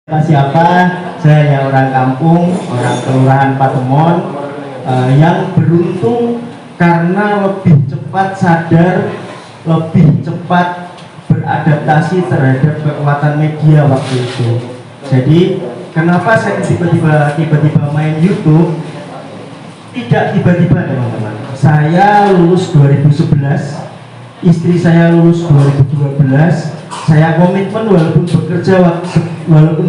Siapa? Saya hanya orang kampung, orang kelurahan Patemon yang beruntung karena lebih cepat sadar, lebih cepat beradaptasi terhadap kekuatan media waktu itu. Jadi kenapa saya tiba-tiba main YouTube? Tidak tiba-tiba teman-teman. Saya lulus 2011, istri saya lulus 2012. Saya komitmen walaupun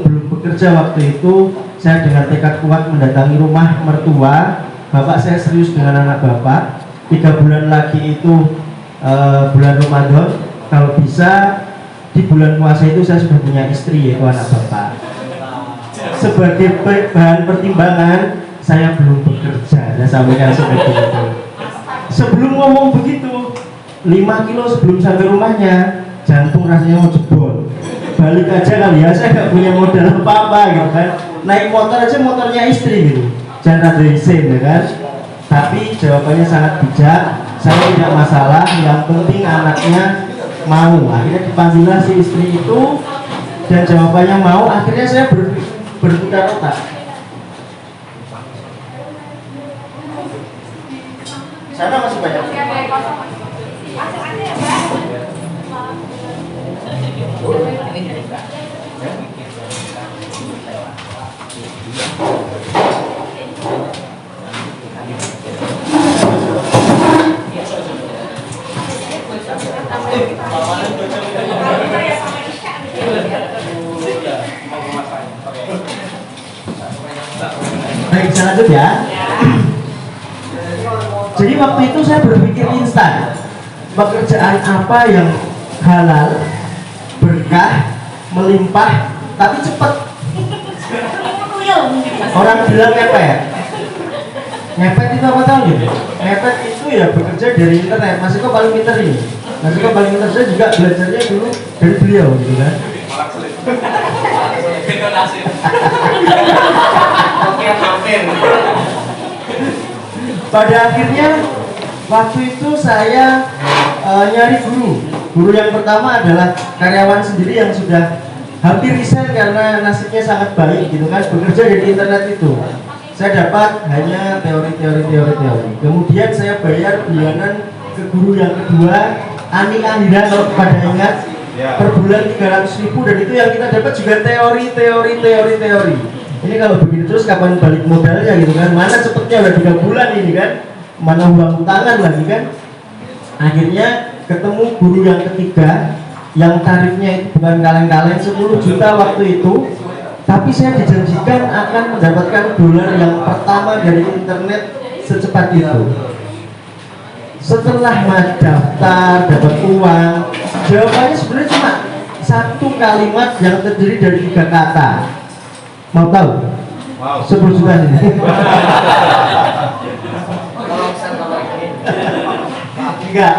belum bekerja waktu itu, saya dengan tekad kuat mendatangi rumah mertua. Bapak saya serius dengan anak bapak. 3 bulan lagi itu bulan Ramadan. Kalau bisa di bulan puasa itu saya sudah punya istri, yaitu anak bapak. Sebagai bahan pertimbangan, saya belum bekerja. Saya sampaikan seperti itu. Sebelum ngomong begitu, 5 kilo sebelum sampai rumahnya, jantung rasanya mau jebol. Balik aja kali ya, saya nggak punya modal apa-apa gitu kan. Naik motor aja motornya istri gitu, jangan ada isin ya kan. Tapi jawabannya sangat bijak. Saya tidak masalah, yang penting anaknya mau. Akhirnya dipanggillah si istri itu dan jawabannya mau. Akhirnya saya berputar otak. Sana masih banyak. Baik, saya lanjut ya. Jadi waktu itu saya berpikir instan, pekerjaan apa yang halal, berkah, melimpah, tapi cepat. Orang bilang ngepet. Ngepet itu apa tahu gitu? Ngepet itu ya bekerja dari internet. Mas Eko paling pintar ini. Mas Eko paling pintar, saya juga belajarnya dulu dari beliau gitu kan. Pada akhirnya waktu itu saya nyari guru yang pertama adalah karyawan sendiri yang sudah hampir resign karena nasibnya sangat baik gitu kan, bekerja di internet itu. Saya dapat hanya teori. Kemudian saya bayar bulanan ke guru yang kedua, Ani Ahira, kalau pada ingat, per bulan 300.000, dan itu yang kita dapat juga teori. Ini kalau begini terus kapan balik modalnya gitu kan? Mana cepetnya udah 3 bulan ini kan? Mana uang tangan lagi kan? Akhirnya ketemu guru yang ketiga yang tarifnya itu bukan kaleng-kaleng, 10 juta waktu itu, tapi saya dijanjikan akan mendapatkan dolar yang pertama dari internet secepat itu. Setelah daftar, dapat uang, jawabannya sebenarnya cuma satu kalimat yang terdiri dari 3 kata. Mau tahu? Wow. 10 juta ini. Enggak.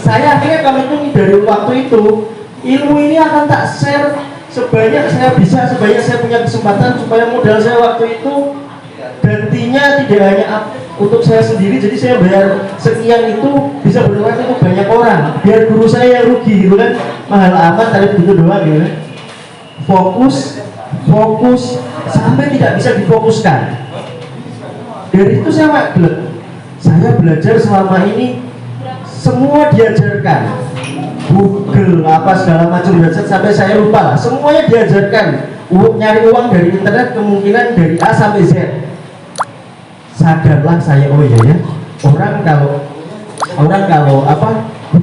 Saya akhirnya komitmen dari waktu itu, ilmu ini akan tak share sebanyak saya bisa, sebanyak saya punya kesempatan, supaya modal saya waktu itu gantinya tidak hanya untuk saya sendiri. Jadi saya bayar sekian itu bisa bermanfaat untuk banyak orang, biar guru saya yang rugi gitu kan. Mahal amat tarif gitu doang gitu kan. Fokus sampai tidak bisa difokuskan. Dari itu saya magelet. Saya belajar selama ini, semua diajarkan, Google apa segala macam website, sampai saya lupa lah. Semuanya diajarkan. Nyari uang dari internet kemungkinan dari A sampai Z. Sadarlah saya, oh iya ya, orang kalau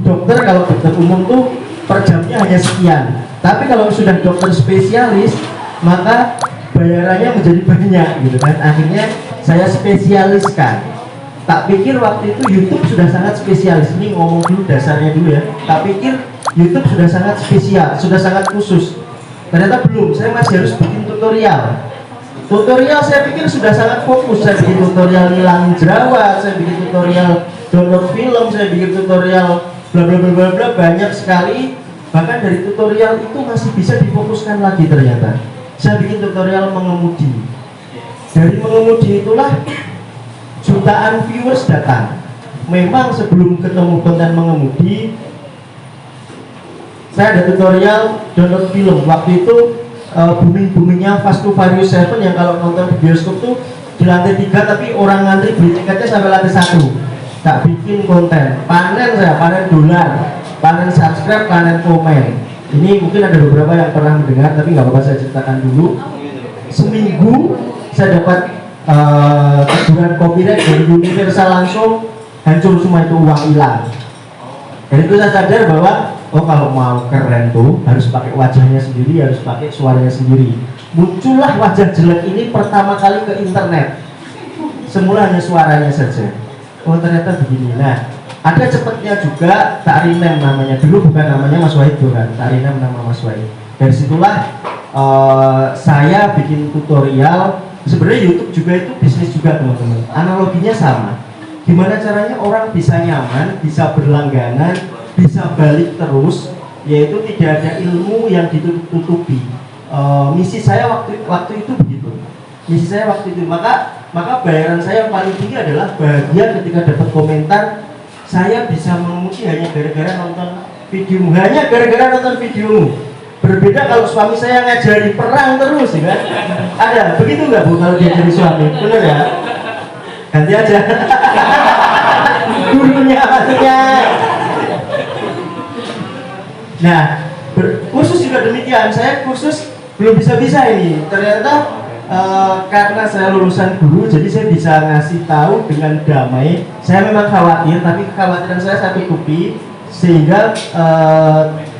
dokter, kalau dokter umum tuh per jamnya hanya sekian. Tapi kalau sudah dokter spesialis, maka bayarannya menjadi banyak gitu kan. Akhirnya saya spesialiskan. Tak pikir waktu itu YouTube sudah sangat spesialis. Ini ngomong dulu dasarnya dulu ya. Tak pikir YouTube sudah sangat spesial, sudah sangat khusus. Ternyata belum. Saya masih harus bikin tutorial. Saya pikir sudah sangat fokus. Saya bikin tutorial ngilangin jerawat, saya bikin tutorial download film, saya bikin tutorial bla bla bla bla, banyak sekali. Bahkan dari tutorial itu masih bisa difokuskan lagi ternyata. Saya bikin tutorial mengemudi. Dari mengemudi itulah jutaan viewers datang. Memang sebelum ketemu konten mengemudi, saya ada tutorial download film. Waktu itu booming-boomingnya Fast to Furious 7 yang kalau nonton di bioskop tuh di lantai 3 tapi orang ngantri beli tiketnya sampai lantai 1. Tak bikin konten, panen saya, panen dolar, panen subscribe, panen komen. Ini mungkin ada beberapa yang pernah mendengar tapi nggak apa-apa saya ceritakan dulu. Seminggu saya dapat teguran copyright dari Universal, langsung hancur semua itu, uang hilang. Dan itu saya sadar bahwa oh kalau mau keren tuh harus pakai wajahnya sendiri, harus pakai suaranya sendiri. Muncullah wajah jelek ini pertama kali ke internet. Semula hanya suaranya saja. Oh ternyata begini. Nah, ada cepatnya juga tak rename namanya. Dulu bukan namanya Mas Wahid kan, tak rename nama Mas Wahid. Dari situlah saya bikin tutorial. Sebenarnya YouTube juga itu bisnis juga teman-teman. Analoginya sama. Gimana caranya orang bisa nyaman, bisa berlangganan, bisa balik terus, yaitu tidak ada ilmu yang ditutupi. Misi saya waktu itu begitu. Misi saya waktu itu, maka bayaran saya yang paling tinggi adalah bahagia ketika dapat komentar saya bisa mengemuki hanya gara-gara nonton videomu, hanya gara-gara nonton videomu. Berbeda kalau suami saya ngajari perang terus, ya kan? Ada begitu nggak Bu kalau dia jadi suami? Bener ya? Ganti aja. Gurunya maksudnya. Nah, kursus juga demikian. Saya kursus belum bisa-bisa ini. Ternyata karena saya lulusan guru, jadi saya bisa ngasih tahu dengan damai. Saya memang khawatir, tapi kekhawatiran saya tutupi sehingga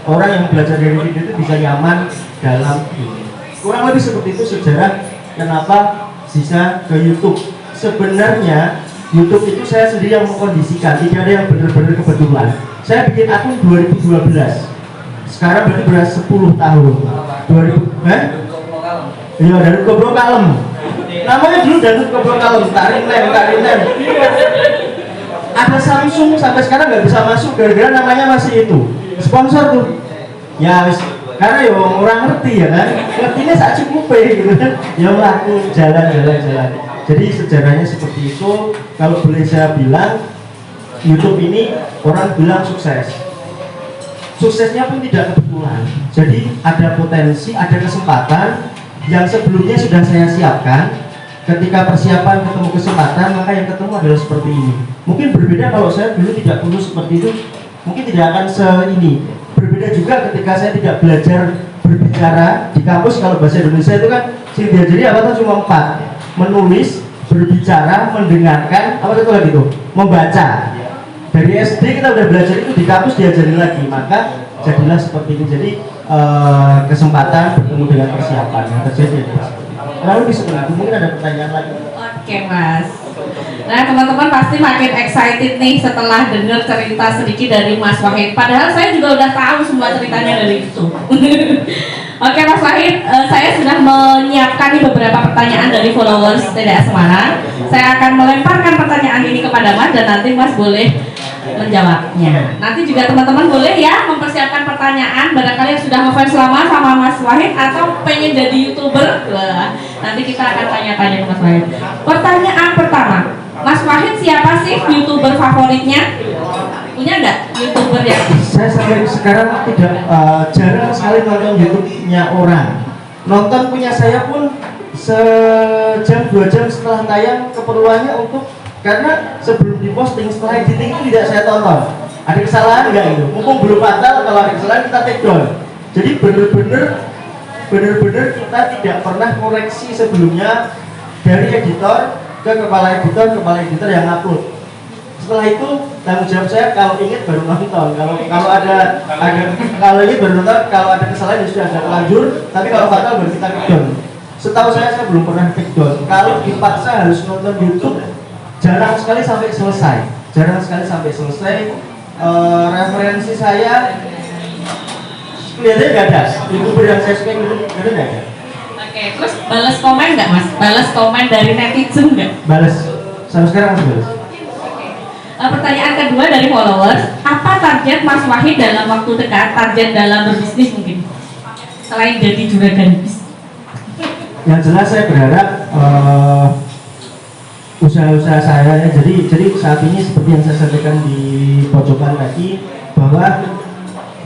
orang yang belajar dari video itu bisa nyaman dalam ini. Kurang lebih seperti itu sejarah kenapa bisa ke YouTube. Sebenarnya YouTube itu saya sendiri yang mengkondisikan, tidak ada yang benar-benar kebetulan. Saya bikin akun 2012. Sekarang berarti beras 10 tahun. 2000, iya, Danut Kobro Kalem. Namanya dulu Danut Kobro Kalem, Karinem. Ada Samsung sampai sekarang nggak bisa masuk gara-gara namanya masih itu. Sponsor tuh. Ya, karena ya orang ngerti ya kan. Ngertinya saat cukup gitu kan. Ya aku jalan. Jadi sejarahnya seperti itu. Kalau boleh saya bilang, YouTube ini orang bilang sukses. Suksesnya pun tidak kebetulan. Jadi ada potensi, ada kesempatan yang sebelumnya sudah saya siapkan. Ketika persiapan ketemu kesempatan, maka yang ketemu adalah seperti ini. Mungkin berbeda kalau saya dulu tidak lulus seperti itu, mungkin tidak akan ini. Berbeda juga ketika saya tidak belajar berbicara di kampus. Kalau bahasa Indonesia itu kan yang diajari apa tuh cuma 4: menulis, berbicara, mendengarkan, apa itu lagi tuh, membaca. Dari SD kita udah belajar itu, di kampus diajari lagi, maka jadilah seperti ini. Jadi kesempatan bertemu dengan persiapan yang terjadi. Lalu bisa mungkin ada pertanyaan lagi. Oke Mas. Nah teman-teman pasti makin excited nih setelah dengar cerita sedikit dari Mas Wahid. Padahal saya juga udah tahu semua ceritanya dari itu. Oke Mas Wahid, saya sudah menyiapkan nih beberapa pertanyaan dari followers TDA Semarang. Saya akan melemparkan pertanyaan ini kepada Mas dan nanti Mas boleh menjawabnya. Nanti juga teman-teman boleh ya mempersiapkan pertanyaan. Barangkali yang sudah ngefans lama sama Mas Wahid atau pengen jadi YouTuber, nanti kita akan tanya-tanya ke Mas Wahid. Pertanyaan pertama, Mas Wahid siapa sih YouTuber favoritnya? Punya nggak YouTuber yang? Saya sampai sekarang tidak jarang sekali nonton YouTube-nya orang. Nonton punya saya pun sejam 2 jam setelah tayang, keperluannya untuk, karena sebelum diposting, setelah editing itu tidak saya tonton. Ada kesalahan nggak itu? Mumpung belum fatal, kalau ada kesalahan kita take down. Jadi bener-bener kita tidak pernah koreksi sebelumnya dari editor ke kepala editor yang upload. Setelah itu tanggung jawab saya kalau ingat baru nonton. Kalau ada kalau ini baru nonton, kalau ada kesalahan ya sudah ada terlanjur. Tapi kalau fatal baru kita take down. Setahu saya belum pernah take down. Kalau dipaksa harus nonton YouTube, jarang sekali sampai selesai. Referensi saya kelihatannya nggak ada. YouTuber yang saya suka itu nggak ada. Oke, terus balas komen nggak Mas? Balas komen dari netizen nggak? Balas. Sampai sekarang masih balas. Pertanyaan kedua dari followers, apa target Mas Wahid dalam waktu dekat? Target dalam berbisnis mungkin? Selain jadi juragan bis. Yang jelas saya berharap usaha-usaha saya ya, jadi saat ini seperti yang saya sampaikan di pojokan tadi, bahwa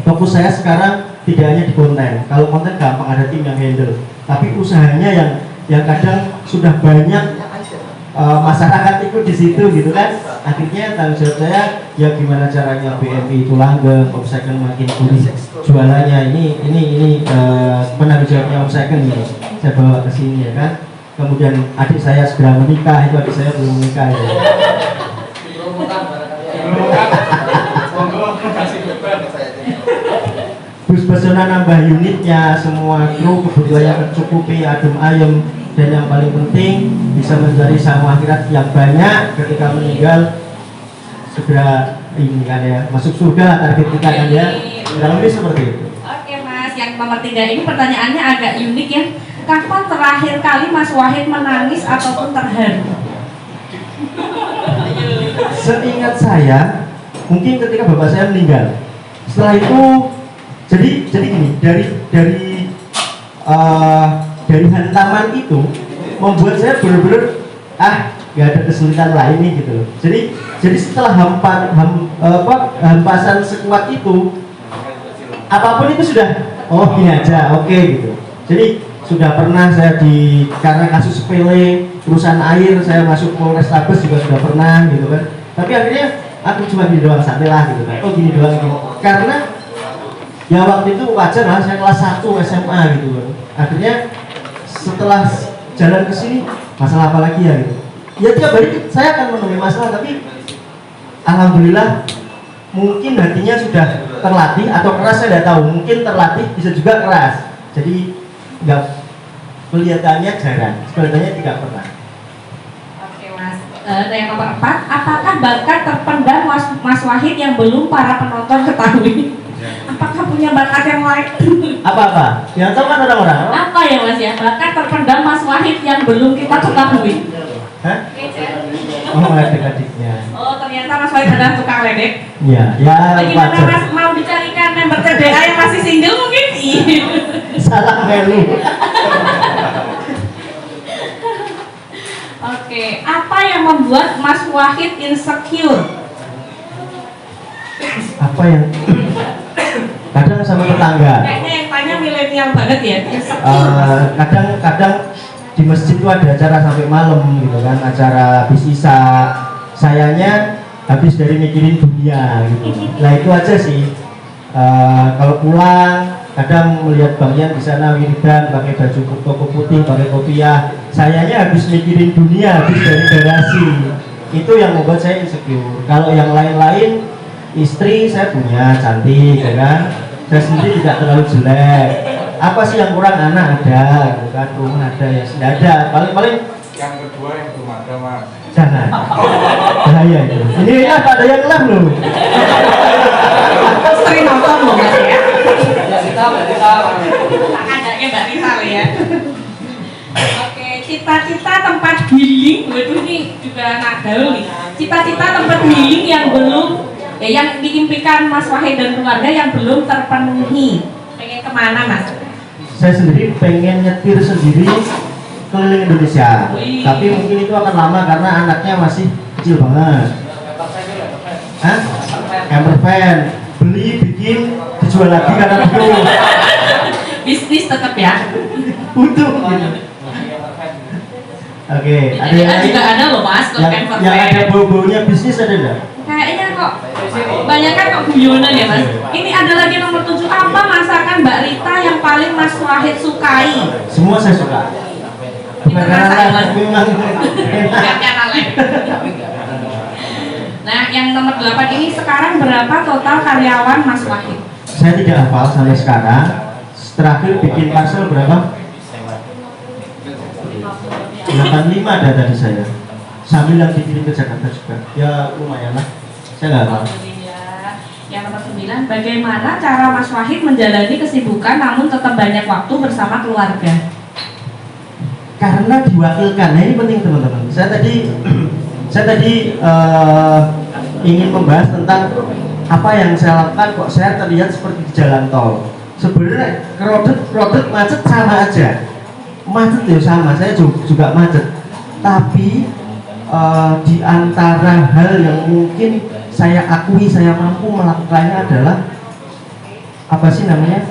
fokus saya sekarang tidak hanya di konten. Kalau konten gampang, ada tim yang handle. Tapi usahanya yang kadang sudah banyak masyarakat ikut di situ gitu kan. Akhirnya tanggung jawab saya ya gimana caranya BMI itu langgeng, Opsecond makin gurih jualannya. Ini penanggung jawabnya Opsecond ini. Saya bawa ke sini ya kan. Kemudian adik saya segera menikah, itu adik saya belum menikah ya. Bus Pesona nambah unitnya, semua kru kebutuhannya tercukupi, adem ayem, dan yang paling penting bisa mencari sama akhirat yang banyak ketika meninggal, segera ini kan ya, masuk surga target kita kan ya, kurang lebih seperti itu. Oke Mas, yang nomor 3 ini pertanyaannya agak unik ya. Kapan terakhir kali Mas Wahid menangis ataupun terharu? Seingat saya, mungkin ketika bapak saya meninggal. Setelah itu, jadi gini, dari hantaman itu membuat saya benar-benar nggak ada kesulitan lain nih gitu loh. Jadi setelah hampasan sekuat itu, apapun itu sudah gini aja, oke gitu. Jadi sudah pernah saya karena kasus sepele perusahaan air, saya masuk Polrestabes juga sudah pernah gitu kan. Tapi akhirnya aku cuma gini doang, santai lah gitu kan. Gini doang gitu. Karena ya waktu itu wajar lah, saya kelas 1 SMA gitu kan. Akhirnya setelah jalan ke sini, masalah apa lagi ya gitu. Ya tiap hari saya akan menemui masalah, tapi alhamdulillah mungkin hatinya sudah terlatih atau keras, saya tidak tahu. Mungkin terlatih, bisa juga keras. Jadi nggak, kelihatannya jarang, kelihatannya tidak pernah. Oke Mas, yang nomor 4, apakah bakat terpendam Mas Wahid yang belum para penonton ketahui? Apakah punya bakat yang lain? Apa? Yang tahu kan orang-orang? Apa ya Mas ya, bakat terpendam Mas Wahid yang belum kita ketahui? Hah? Oh, adik-adiknya. Oh, ternyata Mas Wahid adalah tukang ledek. Iya, ya Bagaimana wajar. Mas mau dicarikan member TDA yang masih single mungkin? Salah melu. Oke, apa yang membuat Mas Wahid insecure? Apa yang kadang sama tetangga? Kayaknya yang tanya milenial banget ya, insecure. Kadang di masjid itu ada acara sampai malam gitu kan, acara bisisa. Sayanya habis dari mikirin dunia gitu. Nah itu aja sih. Kalau pulang kadang melihat Bang Yan di sana wiridan pakai baju koko putih, pakai kopiah. Sayanya habis mikirin dunia, habis dari garasi. Itu yang membuat saya insecure. Kalau yang lain-lain, istri saya punya cantik, ya kan? Saya sendiri tidak terlalu jelek. Apa sih yang kurang? Anak ada, gitu kan? Rumah ada, ya sudah ada. Paling Yang kedua yang belum ada Mas. jangan. Bahaya itu. Ini ada yang lem loh. Sering nonton loh Mas ya. Kita Adanya Mbak Rita loh ya. Oke, cita-cita tempat healing, waduh ini juga anak gaul nih. Cita-cita tempat healing yang belum, yang diimpikan Mas Wahid dan keluarga yang belum terpenuhi. Pengen kemana Mas? Saya sendiri pengen nyetir sendiri keliling Indonesia. Wih. Tapi mungkin itu akan lama karena anaknya masih kecil banget. Hah? Camper van. Beli, bikin, dijual lagi karena butuh. Bisnis tetap ya. Butuh. Oke, ada yang lain? Juga ada loh Mas, kalau camper yang van. ada bau-baunya bisnis ada enggak? Kayaknya kok banyak kan kok guyonan ya Mas. Ini ada lagi nomor 7, apa masakan Mbak Rita yang paling Mas Wahid sukai? Semua saya suka. Itu rasa ya, Mas? Memang Karena lain. Nah, yang nomor 8 ini sekarang berapa total karyawan Mas Wahid? saya tidak hafal sampai sekarang. Terakhir bikin parcel berapa? 85 ada tadi saya. Sambil yang dikirim ke Jakarta juga. Ya lumayan lah. Saya nggak hafal. Alhamdulillah. Yang nomor 9, bagaimana cara Mas Wahid menjalani kesibukan namun tetap banyak waktu bersama keluarga? Karena diwakilkan. Nah ini penting teman-teman. Saya tadi ingin membahas tentang apa yang saya lakukan kok saya terlihat seperti di jalan tol. Sebenarnya rodet macet sama aja. Macet ya sama, saya juga macet. Tapi di antara hal yang mungkin saya akui saya mampu melakukannya adalah apa sih namanya,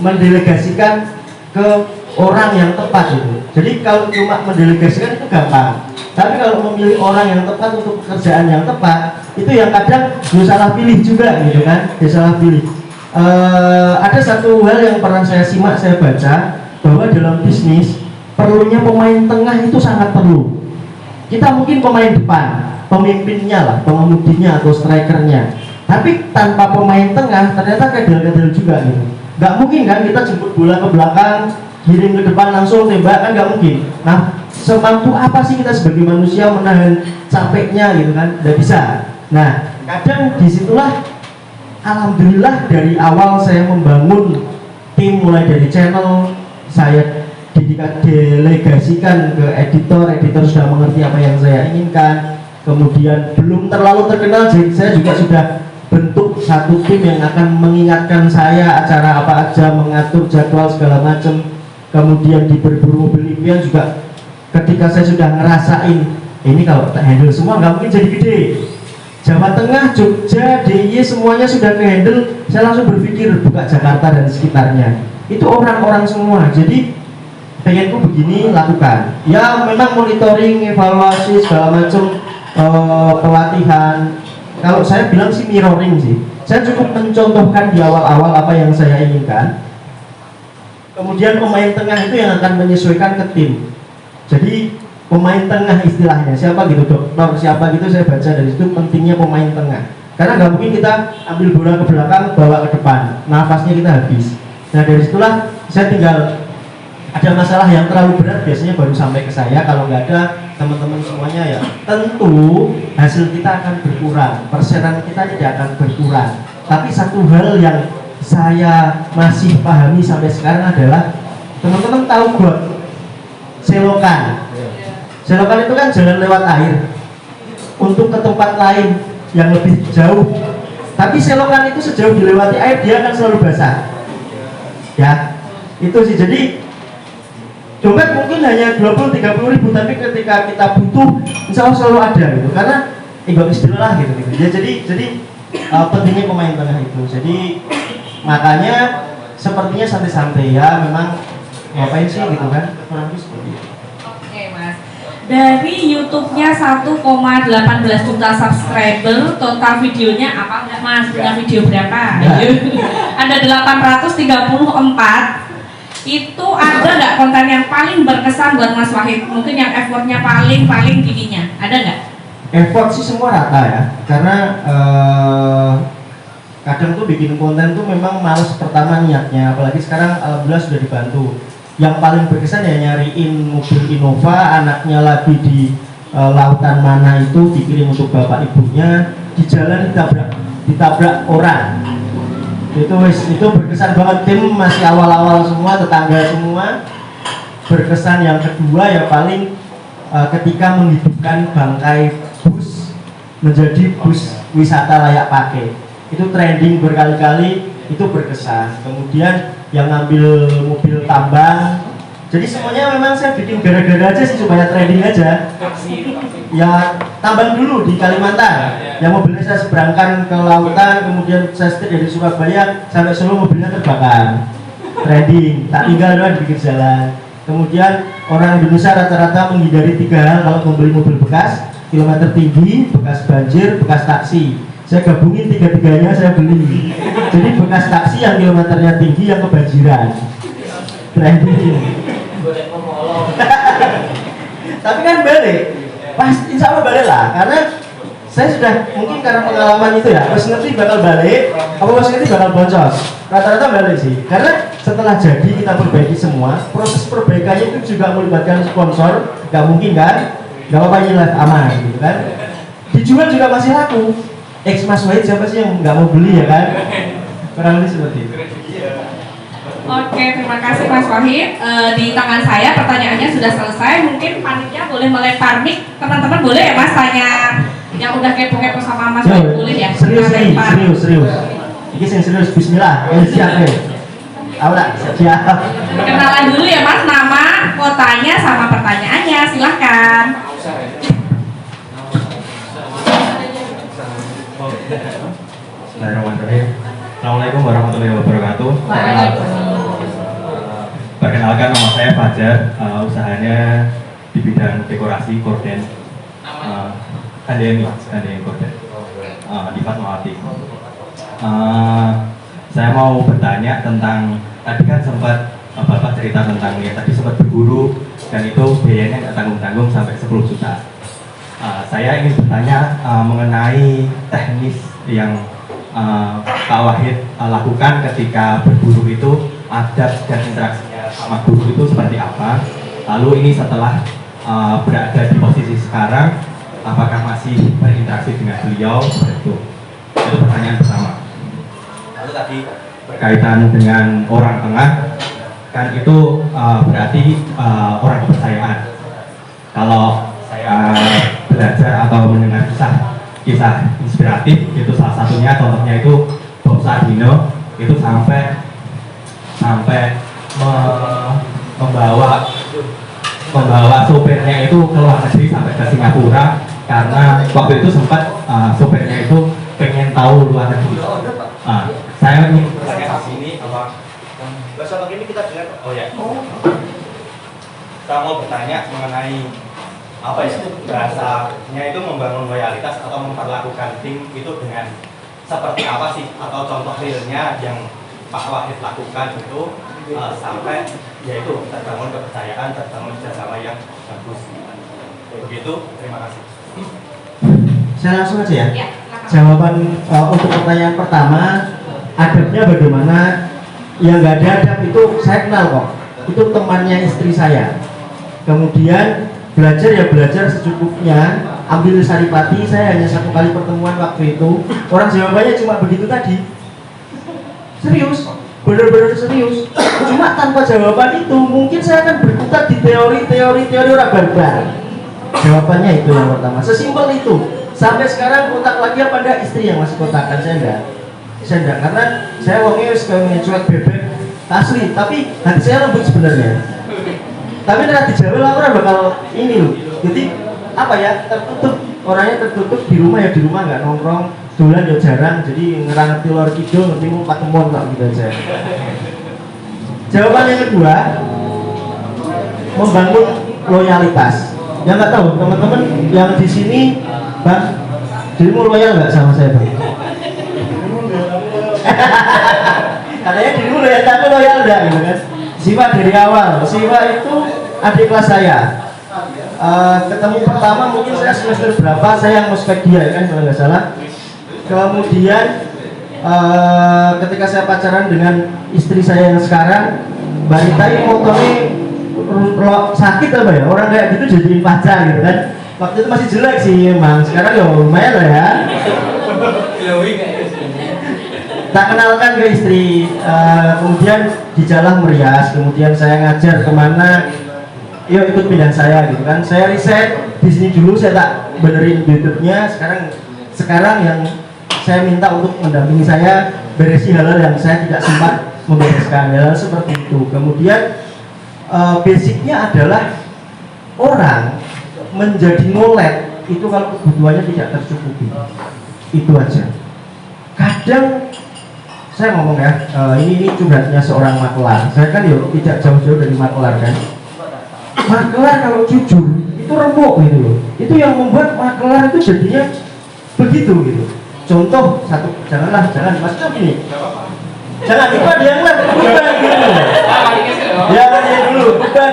mendelegasikan ke orang yang tepat gitu. Jadi kalau cuma mendelegasikan itu gampang, tapi kalau memilih orang yang tepat untuk pekerjaan yang tepat itu yang kadang salah pilih juga gitu kan, salah pilih. Ada satu hal yang pernah saya simak, saya baca bahwa dalam bisnis perlunya pemain tengah itu sangat perlu. Kita mungkin pemain depan, pemimpinnya lah, pengemudinya atau strikernya, tapi tanpa pemain tengah ternyata kadal-kadal juga gitu. Nggak mungkin kan kita jemput bola ke belakang, kirim ke depan langsung tembak, kan nggak mungkin. Nah, semampu apa sih kita sebagai manusia menahan capeknya gitu kan? Nggak bisa. Nah, kadang disitulah alhamdulillah dari awal saya membangun tim, mulai dari channel saya delegasikan ke editor sudah mengerti apa yang saya inginkan. Kemudian belum terlalu terkenal, jadi saya juga sudah bentuk satu tim yang akan mengingatkan saya acara apa aja, mengatur jadwal segala macam. Kemudian di berburu mobil impian juga, ketika saya sudah ngerasain ini kalau tak handle semua nggak mungkin jadi gede. Jawa Tengah, Jogja, DIY semuanya sudah ke handle, saya langsung berpikir buka Jakarta dan sekitarnya. Itu orang-orang semua, jadi pengenku begini, lakukan. Ya memang monitoring, evaluasi segala macam, pelatihan. Kalau saya bilang sih mirroring sih. Saya cukup mencontohkan di awal-awal apa yang saya inginkan. Kemudian pemain tengah itu yang akan menyesuaikan ke tim. Jadi pemain tengah istilahnya siapa gitu, dokter siapa gitu, saya baca dari situ pentingnya pemain tengah. Karena nggak mungkin kita ambil bola ke belakang bawa ke depan, nafasnya kita habis. Nah dari situlah saya tinggal ada masalah yang terlalu berat biasanya baru sampai ke saya. Kalau nggak ada teman-teman semuanya ya tentu hasil kita akan berkurang, persenan kita tidak akan berkurang. Tapi satu hal yang saya masih pahami sampai sekarang adalah teman-teman tahu got selokan. Selokan itu kan jalan lewat air untuk ke tempat lain yang lebih jauh. Tapi selokan itu sejauh dilewati air dia akan selalu basah. Ya, itu sih. Jadi dompet mungkin hanya 20-30 ribu, tapi ketika kita butuh insya Allah selalu ada gitu. Karena enggak istilah gitu. Ya, jadi pentingnya pemain tengah itu. Jadi makanya sepertinya santai-santai ya, memang ngapain sih gitu kan, kurang lebih seperti itu. Oke Mas, dari YouTube-nya 1,18 juta subscriber, total videonya apa enggak Mas? Punya video berapa? Ada 834. Itu ada nggak konten yang paling berkesan buat Mas Wahid? Mungkin yang effortnya paling gininya, ada nggak? Effort sih semua rata ya, karena kadang tuh bikin konten tuh memang males pertama niatnya, apalagi sekarang alhamdulillah sudah dibantu. Yang paling berkesan ya nyariin mobil Innova, anaknya lagi di lautan mana itu, dikirim untuk bapak ibunya, di jalan ditabrak orang. Itu berkesan banget. Tim masih awal-awal semua, tetangga semua. Berkesan yang kedua ya paling ketika menghidupkan bangkai bus menjadi bus wisata layak pakai. Itu trending berkali-kali, itu berkesan. Kemudian yang ngambil mobil tambang, jadi semuanya memang saya bikin gara-gara aja sih, supaya trending aja. Ya tambang dulu di Kalimantan, yang mobilnya saya seberangkan ke lautan, kemudian saya setir dari Surabaya sampai Solo, mobilnya terbakar. Trending, tak tinggal doang di pinggir jalan. Kemudian orang Indonesia rata-rata menghindari 3 hal kalau membeli mobil bekas: kilometer tinggi, bekas banjir, bekas taksi. Saya gabungin 3-tiganya saya beli. Jadi bekas taksi yang kilometernya tinggi, yang kebanjiran. Trending. Tapi kan balik, pasti insya Allah balik lah, karena saya sudah mungkin karena pengalaman itu ya, pas ngerti bakal balik, apa pas ngerti bakal boncos. Rata-rata balik sih, karena setelah jadi kita perbaiki semua, proses perbaikannya itu juga melibatkan sponsor, nggak mungkin kan, nggak apa-apa ini live aman gitu kan. Dijual juga masih laku. Mas Wahid siapa sih yang nggak mau beli ya kan? Kurang lebih seperti itu. Oke, terima kasih Mas Wahid. Di tangan saya pertanyaannya sudah selesai. Mungkin panitia boleh melempar mic. Teman-teman boleh ya Mas tanya yang udah kepo-kepo sama Mas Wahid, boleh ya? Serius. Ini serius. Bismillah. Siap ya. Aula, siap. Kenalan dulu ya Mas, nama, kotanya, sama pertanyaannya. Silahkan. Bismillahirrahmanirrahim. Assalamualaikum warahmatullahi wabarakatuh. Waalaikumsalam. Perkenalkan, nama saya Fajar, usahanya di bidang dekorasi korden. Kandeng korden di Fatmawati. Saya mau bertanya tentang, tadi kan sempat Bapak cerita tentang ya tadi sempat berburu dan itu biayanya nggak tanggung-tanggung sampai 10 juta. Saya ingin bertanya mengenai teknis yang Pak Wahid lakukan ketika berburu itu, adat dan interaksinya sama guru itu seperti apa. Lalu ini setelah berada di posisi sekarang, apakah masih berinteraksi dengan beliau seperti itu? Itu pertanyaan pertama. Lalu tadi berkaitan dengan orang tengah, kan itu berarti orang kepercayaan. Kalau saya belajar atau mendengar kisah inspiratif, itu salah satunya contohnya itu Bob Sadino itu sampai membawa sopirnya itu ke luar negeri sampai ke Singapura karena waktu itu sempat sopirnya itu pengen tahu luar negeri. Saya ingin bertanya di sini apa bahasa begini kita dengar. Oh ya. Saya mau bertanya mengenai apa ya, bahasanya itu membangun loyalitas atau memperlakukan tim itu dengan seperti apa sih, atau contoh realnya yang Pak Wahid lakukan itu sampai yaitu terbangun kepercayaan, terbangun kerjasama yang bagus. Begitu, terima kasih. Saya langsung aja ya. Ya, Jawaban untuk pertanyaan pertama, adabnya bagaimana? Yang nggak ada adab itu saya kenal kok. Itu temannya istri saya. Kemudian belajar ya belajar secukupnya, ambil saripati. Saya hanya 1 kali pertemuan waktu itu, orang jawabannya cuma begitu tadi. Serius, benar-benar serius. Cuma tanpa jawaban itu mungkin saya akan berkutat di teori orang barbar. Jawabannya itu yang pertama, sesimpel itu. Sampai sekarang kotak lagi apa enggak, istri yang masih kotakan, saya enggak, karena saya wongnya suka cuek bebek asli, tapi hati saya lembut sebenarnya. Tapi nanti dijawab orang bakal ini loh. Jadi apa ya, tertutup, orangnya tertutup di rumah ya di rumah, nggak nongkrong, dolan ya jarang, jadi ngerti lor kidul, ngerti mau patemon kok gitu aja. Jawaban yang kedua, membangun loyalitas. Ya nggak tahu teman-teman yang di sini, Bang, dirimu loyal nggak sama saya, Bang? Katanya dirimu loyal, tapi loyal enggak gitu kan? Siva dari awal, Siva itu adik kelas saya. Ketemu pertama mungkin saya semester berapa, saya yang ngospek dia ya kan kalau nggak salah. Kemudian ketika saya pacaran dengan istri saya yang sekarang, Mbak Rita ini motornya sakit apa ya, orang kayak gitu jadiin pacar gitu kan. Waktu itu masih jelek sih emang, sekarang ya lumayan lah ya. Tak kenalkan ke istri, kemudian di jalan merias, kemudian saya ngajar kemana, yuk ikut bidang saya gitu kan. Saya riset di sini dulu, saya tak benerin YouTube-nya. Sekarang yang saya minta untuk mendampingi saya beresi hal-hal yang saya tidak sempat membereskan, hal seperti itu. Kemudian basicnya adalah orang menjadi ngolet itu kalau kebutuhannya tidak tercukupi, itu aja. Kadang saya ngomong ya, ini curhatnya seorang makelar. Saya kan yuk tidak jauh-jauh dari makelar kan. Makelar kalau jujur itu remuk gitu loh. Itu yang membuat makelar itu jadinya begitu gitu. Contoh satu, jangan mas gini. Jangan itu ada yang lain, bukan gitu. Ya dia dulu, bukan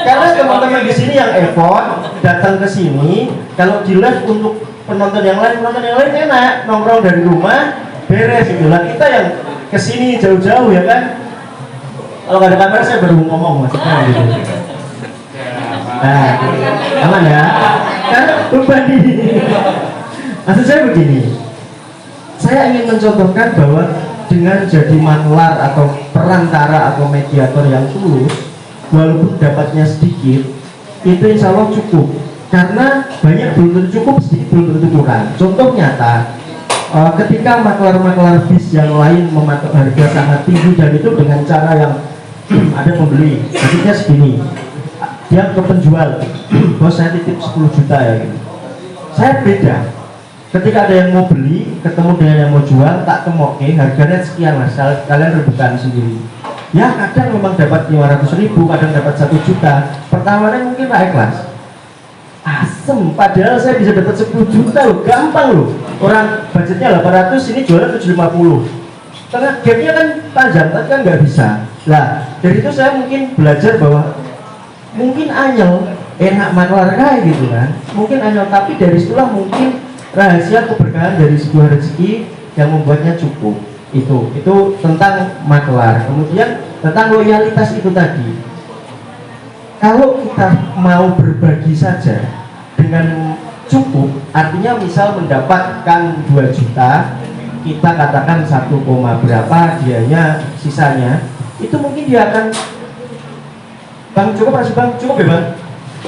karena teman-teman di sini yang effort datang ke sini, kalau di live untuk penonton yang lain enak nongkrong dari rumah beres gitu lah. Kita yang kesini jauh-jauh ya kan, kalau nggak ada kamera saya baru ngomong maksudnya gitu. Nah aman ya, karena beban ini. Maksud saya begini, saya ingin mencontohkan bahwa dengan jadi maklar atau perantara atau mediator yang tulus, walaupun dapatnya sedikit, itu insya Allah cukup. Karena banyak belum tentu cukup, sedikit belum tentu kurang. Contoh nyata, ketika maklar-maklar bis yang lain mematok harga sangat tinggi dan itu dengan cara yang ada pembeli, maksudnya segini, dia ke penjual, bos saya titip 10 juta ya gitu. Saya beda, ketika ada yang mau beli ketemu dengan yang mau jual, tak temoke harganya sekian mas, kalian rebutan sendiri. Ya kadang memang dapat 500.000, kadang dapat 1 juta. Pertamanya mungkin tak ikhlas, asem, padahal saya bisa dapat 10 juta loh, gampang loh. Orang budgetnya 800, ini jualan 750. Karena gapnya kan panjang, tapi kan nggak bisa. Nah dari itu saya mungkin belajar bahwa mungkin anyel enak maklar kayak gitu kan, mungkin anyel, tapi dari situlah mungkin rahasia keberkahan dari sebuah rezeki yang membuatnya cukup. Itu tentang maklar. Kemudian tentang loyalitas itu tadi, kalau kita mau berbagi saja dengan cukup, artinya misal mendapatkan 2 juta, kita katakan 1, berapa dianya sisanya, itu mungkin dia akan, bang cukup masih bang, cukup ya bang,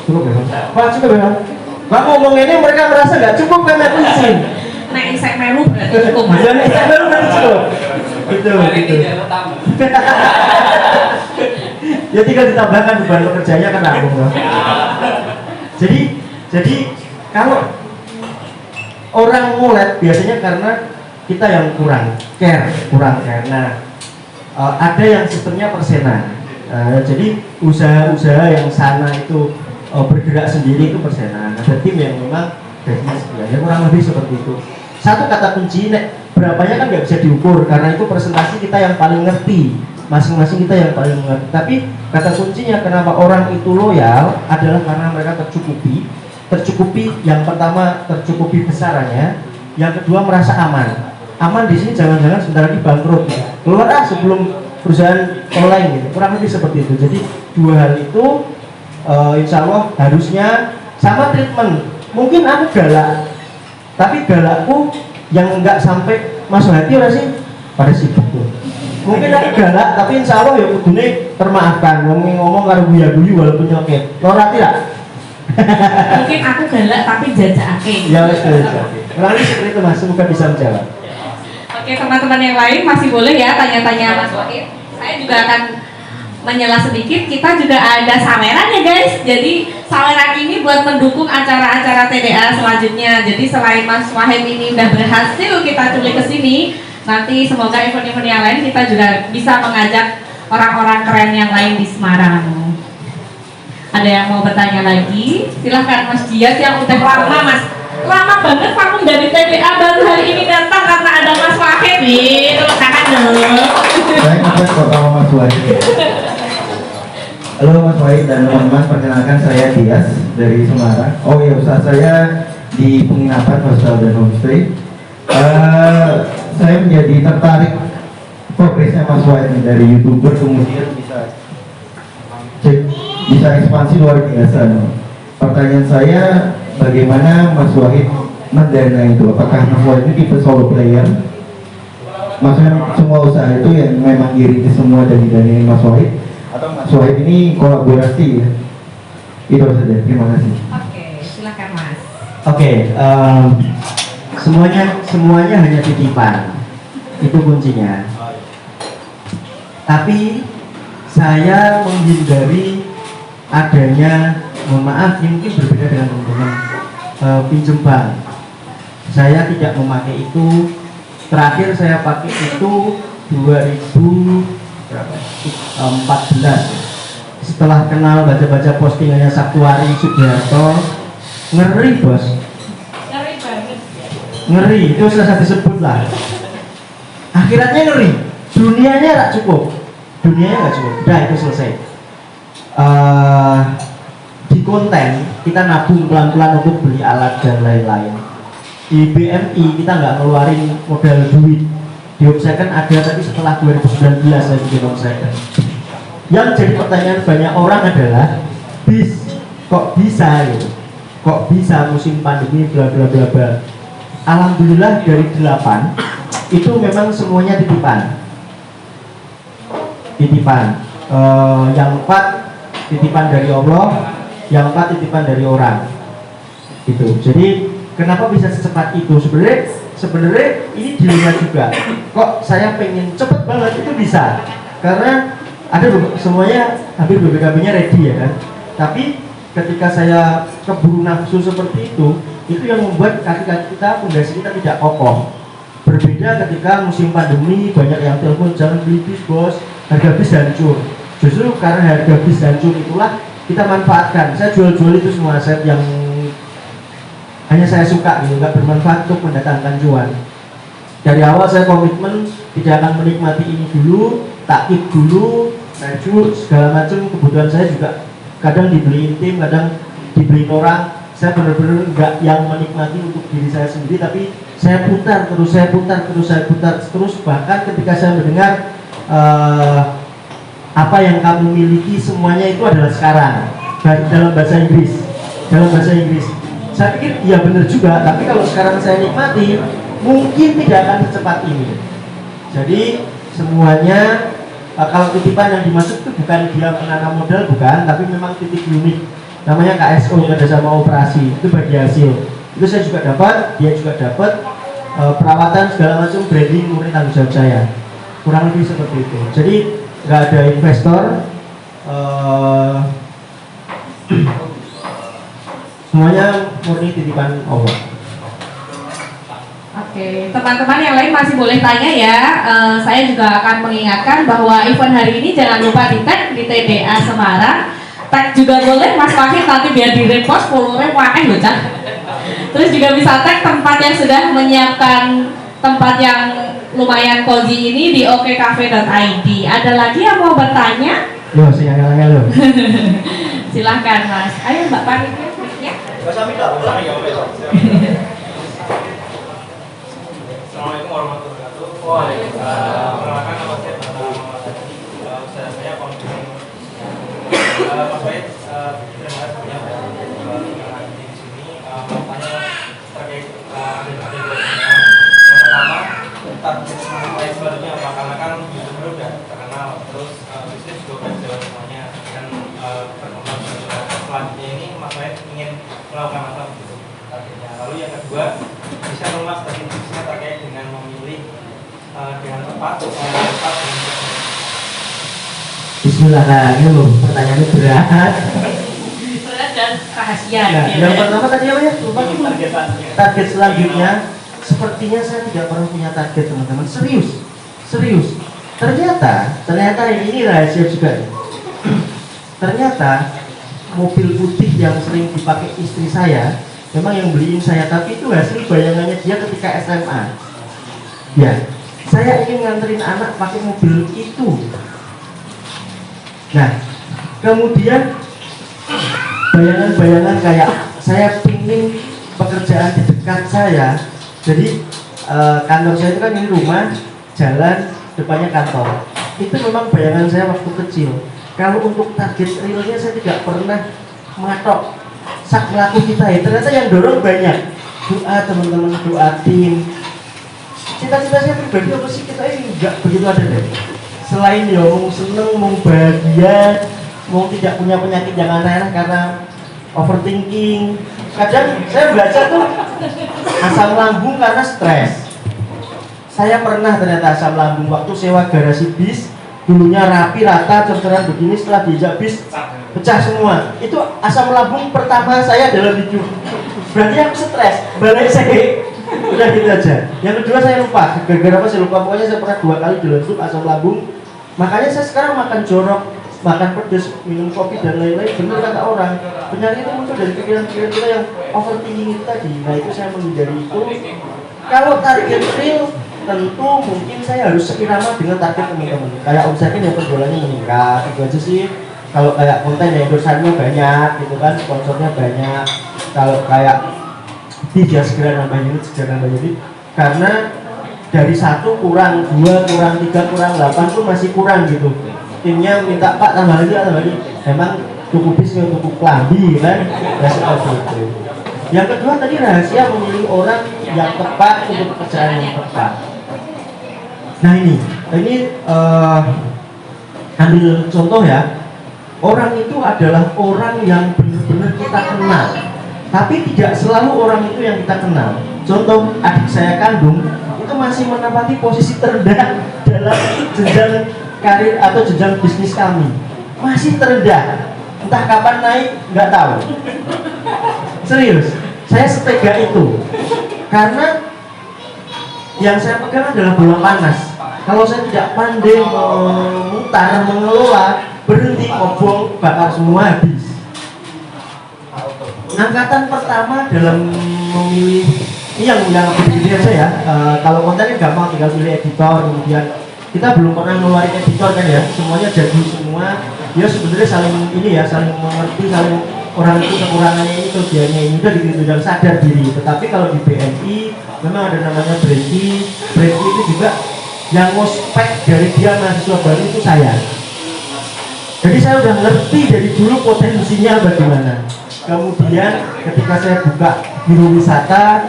cukup ya bang, wah cukup ya bang. Bang ngomong ini mereka merasa nggak cukup kan, aku izin. Nah isek melu berarti cukup. Ya isek melu berarti cukup. Gitu. Ya tinggal ditambahkan beban pekerjanya kan aku. Jadi kalau orang ngulet biasanya karena kita yang kurang care. Nah, ada yang sistemnya persenan. Jadi usaha-usaha yang sana itu bergerak sendiri itu persenan. Ada tim yang memang gajinya sekian, ya kurang lebih seperti itu. Satu kata kunci, berapanya kan nggak bisa diukur karena itu presentasi kita yang paling ngerti, masing-masing kita yang paling mengerti. Tapi kata kuncinya kenapa orang itu loyal adalah karena mereka tercukupi. Yang pertama tercukupi besarannya, yang kedua merasa aman. Aman di sini jangan-jangan sebentar lagi bangkrut, keluar sebelum perusahaan online gitu. Kurang lebih seperti itu. Jadi dua hal itu insya Allah harusnya sama treatment. Mungkin aku galak, tapi galakku yang enggak sampai masuk hati orang sih pada sibuk tuh. Mungkin aku galak, tapi insya Allah ya kudune termaafkan. Ngomong karo guyu-guyu walaupun nyoket. Ora tidak. Mungkin aku galak tapi jajakake. Ya wes. Kurang lebih seperti itu mas. Semoga bisa menjawab. Oke teman-teman yang lain masih boleh ya tanya-tanya Mas Wahid. Saya juga akan menyela sedikit, kita juga ada saweran ya guys. Jadi saweran ini buat mendukung acara-acara TDA selanjutnya. Jadi selain Mas Wahid ini udah berhasil kita culik ke sini, nanti semoga event-event yang lain kita juga bisa mengajak orang-orang keren yang lain di Semarang. Ada yang mau bertanya lagi? Silahkan Mas Dias yang udah lama Mas. Lama banget vakum dari TDA, baru hari ini datang karena ada Mas Wahid nih. Tepuk tangan dong. Saya ngefans kok sama Mas Wahid. Halo Mas Wahid dan teman-teman, perkenalkan saya Dias dari Semarang. Oh iya, usaha saya di penginapan hostel dan homestay. Saya menjadi tertarik progresnya Mas Wahid dari YouTuber kemudian bisa ekspansi luar biasa. Pertanyaan saya, bagaimana Mas Wahid mendana itu? Apakah Mas Wahid ini tipe solo player? Maksudnya semua usaha itu yang memang dirintis semua dan didanain Mas Wahid, atau Mas Wahid ini kolaborasi ya? Itu saja, terima kasih. Oke, silakan Mas. Oke, semuanya hanya titipan, itu kuncinya. Tapi saya menghindari adanya, mohon maaf, ini mungkin berbeda dengan teman-teman pinjem bank. Saya tidak memakai itu. Terakhir saya pakai itu 2014. Setelah kenal baca-baca postingannya Sabtuari Sugiharto, ngeri bos. Ngeri banget. Ngeri, itu susah disebut lah. Akhiratnya ngeri, dunianya tak cukup. Dunianya nggak cukup, udah itu selesai. Di konten kita nabung pelan-pelan untuk beli alat dan lain-lain. Di BMI kita nggak ngeluarin modal duit. Di Home2nd ada, tapi setelah 2019 saya bikin Home2nd. Yang jadi pertanyaan banyak orang adalah, kok bisa gitu? Kok bisa musim pandemi bla bla bla bla. Alhamdulillah dari 8 itu memang semuanya titipan. Yang 4 titipan dari Allah, yang 4 titipan dari orang. Gitu. Jadi kenapa bisa secepat itu? Sebenarnya ini dilihat juga. Kok saya pengen cepet banget, itu bisa. Karena ada semuanya hampir BPKB-nya ready ya kan. Tapi ketika saya keburu nafsu seperti itu yang membuat kaki-kaki kita, pondasi kita tidak kokoh. Berbeda ketika musim pandemi, banyak yang telepon jangan beli bis bos, harga bis hancur. Justru karena harga bis hancur itulah kita manfaatkan. Saya jual-jual itu semua aset yang hanya saya suka gitu, nggak bermanfaat untuk mendatangkan cuan. Dari awal saya komitmen tidak akan menikmati ini dulu, takkit dulu, baju segala macam kebutuhan saya juga kadang dibeliin tim, kadang dibeliin orang. Saya benar-benar nggak yang menikmati untuk diri saya sendiri, tapi saya putar terus. Bahkan ketika saya mendengar apa yang kamu miliki semuanya itu adalah sekarang, dalam bahasa Inggris. Saya pikir iya benar juga, tapi kalau sekarang saya nikmati mungkin tidak akan secepat ini. Jadi semuanya kalau titipan yang dimaksud itu bukan dia menanam modal, bukan, tapi memang titik unik namanya KSO, kerjasama operasi, itu bagi hasil. Itu saya juga dapat, dia juga dapat, perawatan segala macam, branding murni tanggung jawab saya, kurang lebih seperti itu. Jadi nggak ada investor, semuanya murni titipan Allah. Oke, teman-teman yang lain masih boleh tanya ya. Saya juga akan mengingatkan bahwa event hari ini jangan lupa di tag di TDA Semarang. Tag juga boleh Mas Wahid, nanti biar di repost followernya wakeh loh Cak. Terus juga bisa tag tempat yang sudah menyiapkan tempat yang lumayan cozy ini di okcafe.id. Ada lagi yang mau bertanya? Yo, siang-siang lo. Silahkan Mas. Ayo Mbak Panitia. Assalamualaikum warahmatullahi wabarakatuh. Waalaikumsalam. Perkenalkan nama saya Ustaz saya konfirmasi. Mas Wahid, terima kasih banyak dengan di sini. Mau tanya terkait yang pertama, target saya sebenarnya apa? Karena kan YouTuber udah terkenal, terus bisnis juga udah jalan semuanya, dan berkembang selanjutnya ini Mas Wahid ingin melakukan apa gitu targetnya. Lalu yang kedua, bisa luas tadi bisnisnya terkait dengan memilih dengan tepat Bismillah, nah ini loh pertanyaannya berat. Berat dan rahasia. Nah, gitu yang ya. pertama tadi apa ya? Lupa. Target selanjutnya, Iya. sepertinya saya tidak pernah punya target teman-teman. Serius. Ternyata ini rahasia juga. Ternyata mobil putih yang sering dipakai istri saya, memang yang beliin saya, tapi itu hasil bayangannya dia ketika SMA. Ya, saya ingin nganterin anak pakai mobil itu. Nah, kemudian bayangan-bayangan kayak saya pingin pekerjaan di dekat saya. Jadi kantor saya itu kan ini rumah, jalan, depannya kantor. Itu memang bayangan saya waktu kecil. Kalau untuk target realnya saya tidak pernah matok. Sak laku kita ya, ternyata yang dorong banyak. Doa teman-teman, doa tim. Cita-cita saya pribadi apa sih, kita ini enggak begitu ada deh. Selain ya mau seneng, mau bahagia, mau tidak punya penyakit jangan aneh karena overthinking. Kadang saya belajar tuh asam lambung karena stres. Saya pernah ternyata asam lambung waktu sewa garasi bis, dulunya rapi rata cerceran begini, setelah diajak bis pecah semua. Itu asam lambung pertama saya dalam hidup. Berarti aku stres, balik saya. Udah gitu aja. Yang kedua saya lupa, gara-gara apa saya lupa, pokoknya saya pernah 2 kali dilentup asam lambung. Makanya saya sekarang makan jorok, makan pedas, minum kopi dan lain-lain. Benar kata orang, penyakit itu muncul dari pikiran-pikiran kita yang overthinking itu tadi. Nah itu saya menghindari itu. Kalau target real, tentu mungkin saya harus seirama dengan target teman-teman. Kayak omsetnya yang penjualannya meningkat, itu aja sih. Kalau kayak konten yang endorsannya banyak, gitu kan, sponsornya banyak. Kalau kayak tidak segera nambah unit, karena dari 1 kurang, 2 kurang, 3 kurang, 8 pun masih kurang gitu. Timnya minta Pak tambah lagi. Memang cukup bisnis untuk klambi kan, ya seperti itu. Yang kedua tadi rahasia memilih orang yang tepat untuk pekerjaan yang tepat. Nah ini ambil contoh ya. Orang itu adalah orang yang benar-benar kita kenal, tapi tidak selalu orang itu yang kita kenal. Contoh adik saya kandung itu masih menempati posisi terendah dalam jenjang karir atau jenjang bisnis kami, masih terendah. entah kapan naik nggak tahu. Serius, saya setega itu karena yang saya pegang adalah bola panas. Kalau saya tidak pandai memutar, mengelola, berhenti ngobong, bakar semua, habis. Angkatan pertama dalam memilih ini yang begini aja ya. Kalau kontennya gampang, tinggal pilih editor, kemudian kita belum pernah ngeluarin editor kan ya, semuanya jadi semua. Ya sebenarnya saling ini ya, saling mengerti, saling orang itu kekurangannya ini, kelebihannya ini udah gitu dan sadar diri. Tetapi kalau di BNI memang ada namanya Breki itu juga yang ngospek dari dia mahasiswa baru itu saya. Jadi saya udah ngerti dari dulu potensinya bagaimana. Kemudian ketika saya buka biro wisata,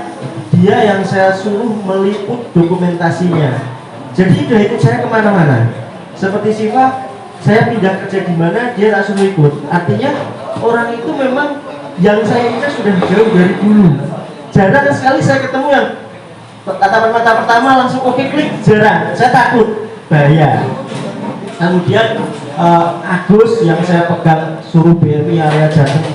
dia yang saya suruh meliput dokumentasinya. Jadi udah ikut saya kemana-mana. Seperti Siva, saya pindah kerja di mana, dia tak suruh ikut. Artinya orang itu memang yang saya ingat sudah jauh dari dulu. Jarang sekali saya ketemu yang tatapan mata pertama langsung oke klik, jarang. Saya takut bahaya. Kemudian Agus yang saya pegang suruh BMI area Jateng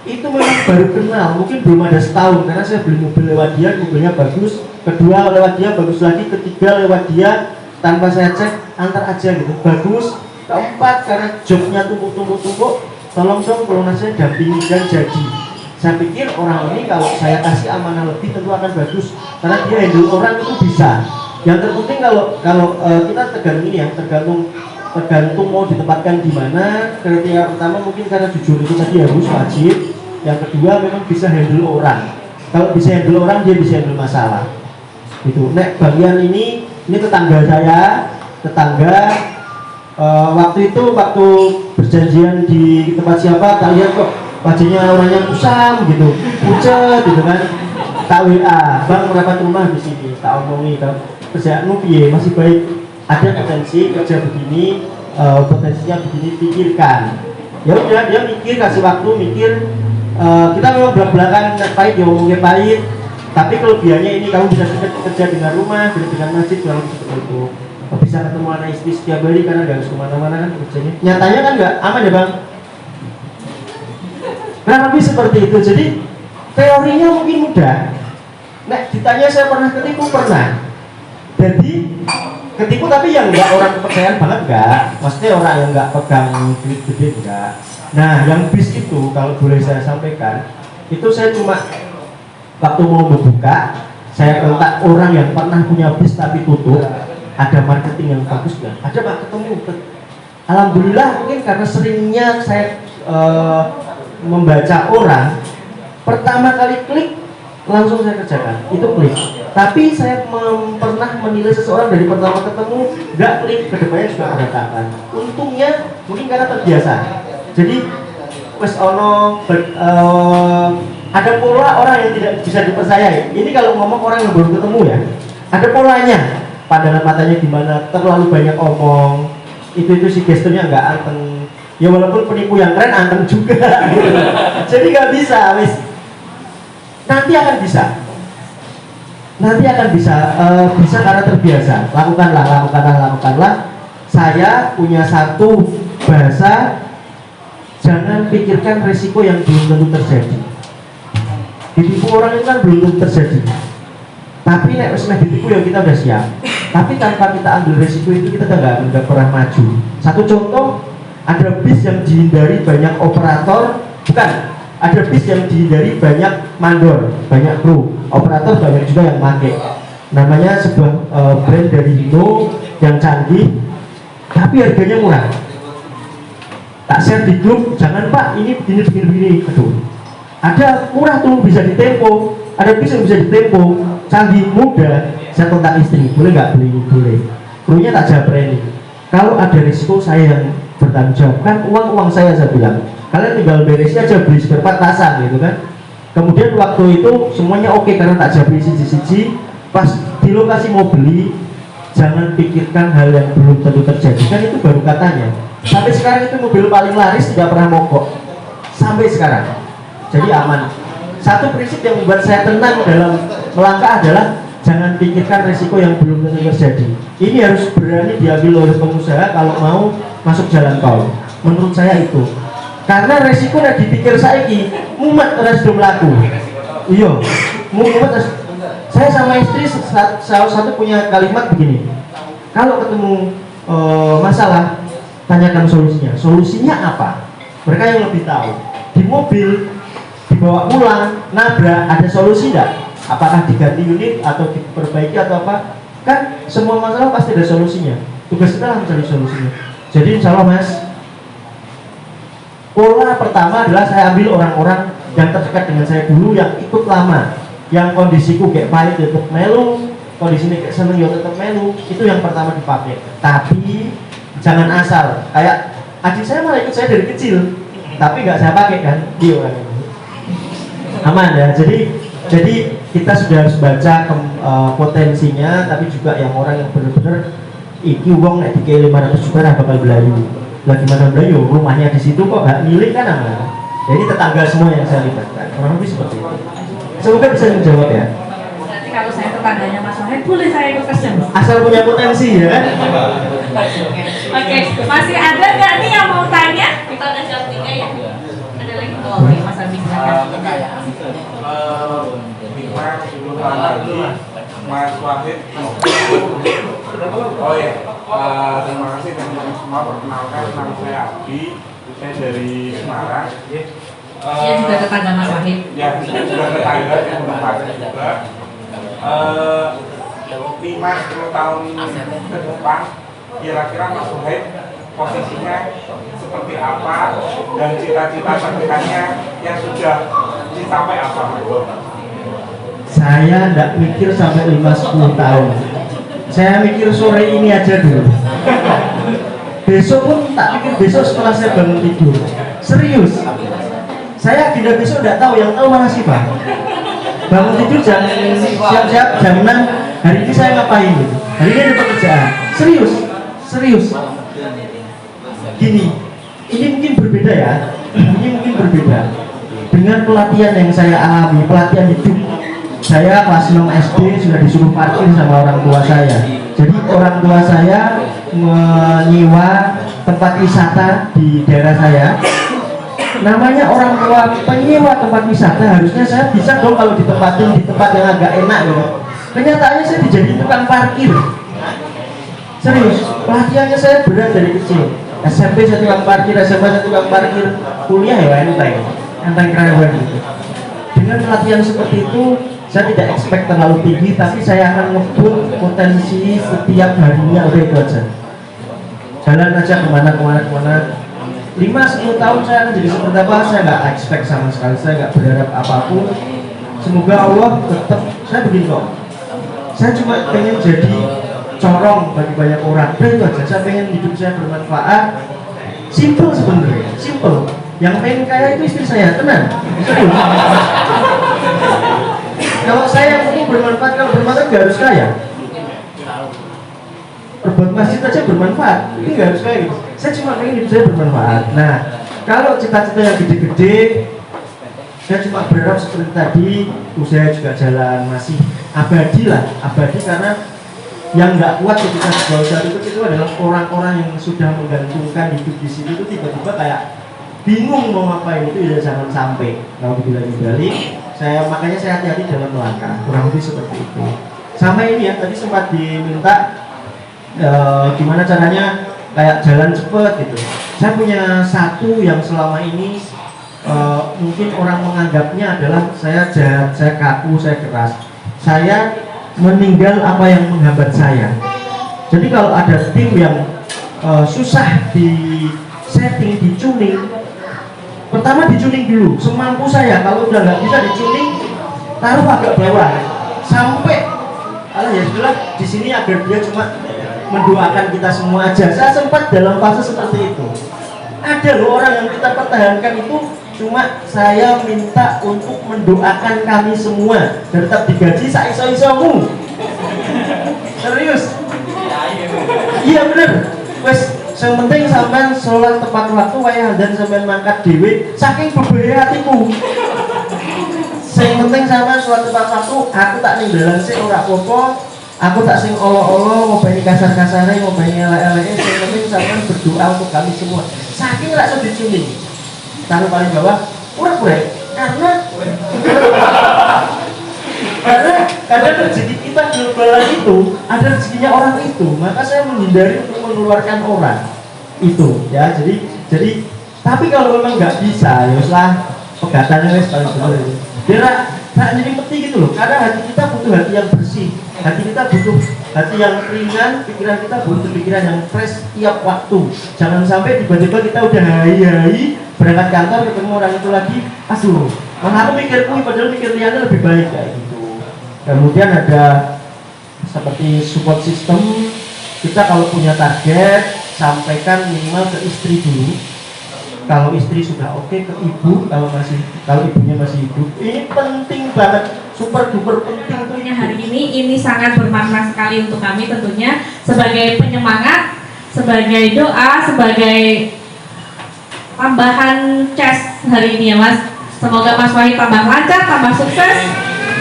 itu memang baru kenal, mungkin belum ada setahun karena saya beli mobil lewat dia, mobilnya bagus. Kedua lewat dia bagus lagi, ketiga lewat dia tanpa saya cek antar aja gitu bagus. Keempat karena jobnya tumpuk, tolong dong kalau saya dampingi dan jadi. Saya pikir orang ini kalau saya kasih amanah lebih tentu akan bagus karena dia handle orang itu bisa. Yang terpenting kalau kita tergantung ini ya, tergantung mau ditempatkan di mana. Kriteria pertama mungkin karena jujur itu tadi harus wajib. Yang kedua memang bisa handle orang. Kalau bisa handle orang dia bisa handle masalah. Gitu. Nek bagian ini tetangga saya, waktu berjanjian di tempat siapa, kalian kok wajahnya orangnya kusam gitu, pucet gitu kan. Tak WA, bang merapat rumah di sini, tak omongi kan. Kerjaanmu piye, masih baik, ada potensi kerja begini, potensinya begini, pikirkan. Ya udah dia mikir, kasih waktu mikir. Kita memang belak-belakan pahit, ya ngomongnya pahit. Tapi kelebihannya ini kamu bisa kerja dengan rumah, dengan masjid, kalau seperti itu. Bisa ketemu anak istri setiap hari karena nggak harus kemana-mana kan kerjanya. Nyatanya kan nggak aman ya bang. Nah lebih seperti itu. Jadi teorinya mungkin mudah. Nah ditanya saya pernah ketipu, pernah. Jadi ketipu tapi yang nggak orang kepercayaan banget nggak. Maksudnya orang yang nggak pegang duit gede nggak. Nah yang bis itu kalau boleh saya sampaikan, itu saya cuma waktu mau membuka, saya kontak orang yang pernah punya bis tapi tutup. Ada marketing yang bagus nggak? Ada pak, ketemu. Alhamdulillah mungkin karena seringnya saya membaca orang, pertama kali klik langsung saya kerjakan, itu klik. Tapi saya pernah menilai seseorang dari pertama ketemu nggak klik, kedepannya juga berantakan. Untungnya mungkin karena terbiasa. Jadi wes ono ada pola orang yang tidak bisa dipercayai. Ini kalau ngomong orang yang baru ketemu ya, ada polanya. Pandangan matanya gimana, terlalu banyak omong, itu si gesturnya nggak anteng. Ya walaupun penipu yang keren anteng juga. Jadi nggak bisa, wis. Nanti akan bisa. Bisa karena terbiasa. Lakukanlah. Saya punya satu bahasa, jangan pikirkan resiko yang belum tentu terjadi. Ditipu orang itu kan belum tentu terjadi. Tapi nek wis ditipu ya kita udah siap. Tapi tanpa kita ambil resiko itu kita nggak pernah maju. Satu contoh, ada bis yang dihindari banyak operator, bukan, ada bis yang dihindari banyak mandor, banyak kru, operator banyak juga yang pakai. Namanya sebuah brand dari Hino yang canggih, tapi harganya murah. Tak share di grup, jangan pak, ini begini. Aduh, ada murah tuh bisa ditempo, ada bis yang bisa ditempo, canggih, mudah. Saya kontak istri, boleh nggak beli? Boleh. Krunya tak jabreni. Kalau ada risiko saya yang bertanggung jawab, kan uang saya bilang. Kalian tinggal beresin aja, beli spare part pasang gitu kan. Kemudian waktu itu semuanya oke karena tak jabri siji-siji. Pas di lokasi mau beli, jangan pikirkan hal yang belum tentu terjadi. Kan itu baru katanya. Sampai sekarang itu mobil paling laris tidak pernah mogok. Sampai sekarang. Jadi aman. Satu prinsip yang membuat saya tenang dalam melangkah adalah jangan pikirkan resiko yang belum tentu terjadi. Ini harus berani diambil oleh pengusaha kalau mau masuk jalan tol. Menurut saya itu. Karena resiko nek dipikir saiki mumet ora sudah mlaku. Iya, mumet. Saya sama istri salah satu punya kalimat begini. Kalau ketemu masalah, tanyakan solusinya. Solusinya apa? Mereka yang lebih tahu. Di mobil dibawa pulang, nabrak, ada solusi enggak? Apakah diganti unit atau diperbaiki atau apa? Kan semua masalah pasti ada solusinya. Tugas kita lah mencari solusinya. Jadi insya Allah Mas, pola pertama adalah saya ambil orang-orang yang terdekat dengan saya dulu, yang ikut lama, yang kondisiku kayak pahit tetap melu, kondisinya kayak seneng ya tetap melu. Itu yang pertama dipakai. Tapi jangan asal. Kayak adik saya malah ikut saya dari kecil, tapi nggak saya pakai kan, dia orang itu aman ya. Jadi kita sudah harus baca potensinya, tapi juga yang orang yang benar-benar iki uang nek dikei 500 juta lah bakal belayu. Lah gimana belayu? Rumahnya di situ kok hak milik kan aman. Jadi tetangga semua yang saya libatkan. Kurang lebih seperti itu. Semoga bisa menjawab ya. Berarti kalau saya tetangganya Mas Wahid, boleh saya ikut kerja? Asal punya potensi ya. Oke, masih ada nggak nih yang mau tanya? Kita udah jam 3 ya. Ada lagi? Oh, oke, Mas Abi silakan. Mas Wahid. Oh ya, terima kasih teman-teman semua. Perkenalkan, nama saya Abi. Saya dari Semarang. Dia juga tetangga Mas Wahid. Ya, saya juga tetangga yang berpakaian juga. 5-10 tahun ke depan, kira-kira Mas Wahid posisinya seperti apa dan cita-cita terdepannya yang sudah dicapai apa? Saya tidak mikir sampai 5-10 tahun. Saya mikir sore ini aja dulu. Besok pun tak pikir besok setelah saya bangun tidur. Serius. Saya agenda besok tidak tahu, yang tahu malah sih Pak. Bangun tidur jam siap-siap jam 6. Hari ini saya ngapain gitu. Hari ini ada pekerjaan. Serius. Gini, ini mungkin berbeda ya. Ini mungkin berbeda dengan pelatihan yang saya alami, pelatihan hidup. Saya kelas 6 SD sudah disuruh parkir sama orang tua saya. Jadi orang tua saya menyewa tempat wisata di daerah saya. Namanya orang tua penyewa tempat wisata, harusnya saya bisa dong kalau ditempatin di tempat yang agak enak gitu. Kenyataannya saya dijadiin tukang parkir. Serius, pelatihannya saya berat dari kecil. SMP saya tukang parkir, SMA saya tukang parkir, kuliah ya enteng keren gitu. Dengan pelatihan seperti itu, saya tidak expect terlalu tinggi, tapi saya akan ngebut potensi setiap harinya. Udah itu aja. Jalan aja kemana. 5-10 tahun saya akan jadi seperti apa, saya nggak expect sama sekali, saya nggak berharap apapun. Semoga Allah tetap, saya begini kok, saya cuma pengen jadi corong bagi banyak orang. Udah itu aja, saya pengen hidup saya bermanfaat. Simple sebenarnya, simple. Yang pengen kaya itu istri saya, tenang. Kalau saya mau bermanfaat, kalau bermanfaat nggak harus kaya. Berbuat masjid aja bermanfaat, ini nggak harus kaya gitu. Saya cuma pengen hidup saya bermanfaat. Nah, kalau cita-cita yang gede-gede, saya cuma berharap seperti tadi, usaha juga jalan masih abadi lah, abadi karena yang nggak kuat ketika sebuah usaha itu adalah orang-orang yang sudah menggantungkan hidup di sini itu tiba-tiba kayak bingung mau ngapain. Itu ya jangan sampai. Kalau dibalik, makanya saya hati-hati dalam melangkah, kurang lebih seperti itu. Sama ini ya, tadi sempat diminta gimana caranya kayak jalan cepet gitu. Saya punya satu yang selama ini mungkin orang menganggapnya adalah saya jahat, saya kaku, saya keras. Saya meninggal apa yang menghambat saya. Jadi kalau ada tim yang susah di setting, dicuning, pertama dicuning dulu semampu saya. Kalau udah nggak bisa dicuning, taruh agak bawah sampai ya sudah di sini agar dia cuma mendoakan kita semua aja. Saya sempat dalam fase seperti itu. Ada loh orang yang kita pertahankan itu cuma saya minta untuk mendoakan kami semua dan tetap digaji saiso-isomu. Serius. Iya bener. Wes, yang penting sampean sholat tepat waktu, wayah dan sampean mangkat dewe, saking berbahaya hatiku. Yang penting sampean sholat tepat waktu, aku tak ninggalan sih ora apa-apa. aku tak sing olo-olo, ngobani kasar-kasarnya, ngobani elek-eleknya, yang penting sampean berdoa untuk kami semua. Saking gak sedih cilik. Taruh paling bawah, kurang-kurang. Karena rezeki kita global itu ada rezekinya orang itu, maka saya menghindari untuk mengeluarkan orang itu, ya. Jadi tapi kalau memang nggak bisa, ya lah pegatannya wes paling benar. Dia tak jadi peti gitu loh. Karena hati kita butuh hati yang bersih, hati kita butuh hati yang ringan, pikiran kita butuh pikiran yang fresh tiap waktu. Jangan sampai tiba-tiba kita udah hai-hai berangkat kantor ketemu orang itu lagi, aduh, mana aku mikir padahal mikir liannya lebih baik kayak gitu. Kemudian ada seperti support system. Kita kalau punya target, sampaikan minimal ke istri dulu. Kalau istri sudah oke, ke ibu. Kalau ibunya masih hidup, ini penting banget, super duper penting. Tentunya hari ini sangat bermakna sekali untuk kami, tentunya sebagai penyemangat, sebagai doa, sebagai tambahan cash hari ini ya Mas. Semoga Mas Wahid tambah lancar, tambah sukses,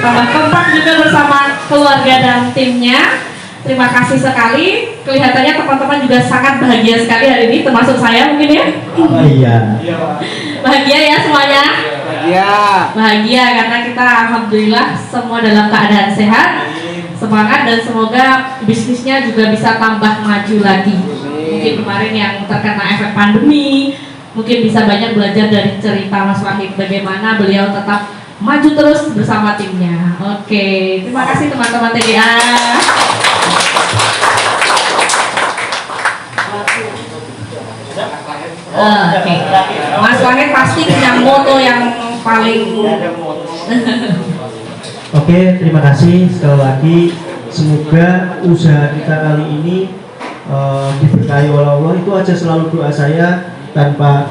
tambah kompak juga bersama keluarga dan timnya. Terima kasih sekali. Kelihatannya teman-teman juga sangat bahagia sekali hari ini, termasuk saya mungkin ya. Oh iya. Bahagia ya semuanya. Bahagia karena kita alhamdulillah semua dalam keadaan sehat, semangat, dan semoga bisnisnya juga bisa tambah maju lagi. Mungkin kemarin yang terkena efek pandemi, mungkin bisa banyak belajar dari cerita Mas Wahid bagaimana beliau tetap maju terus bersama timnya. Oke, terima kasih teman-teman TDA. Oke, Mas Wahid pasti punya moto yang paling. Oke, terima kasih sekali lagi. Semoga usaha kita kali ini diberkahi oleh Allah. Itu aja selalu doa saya. Tanpa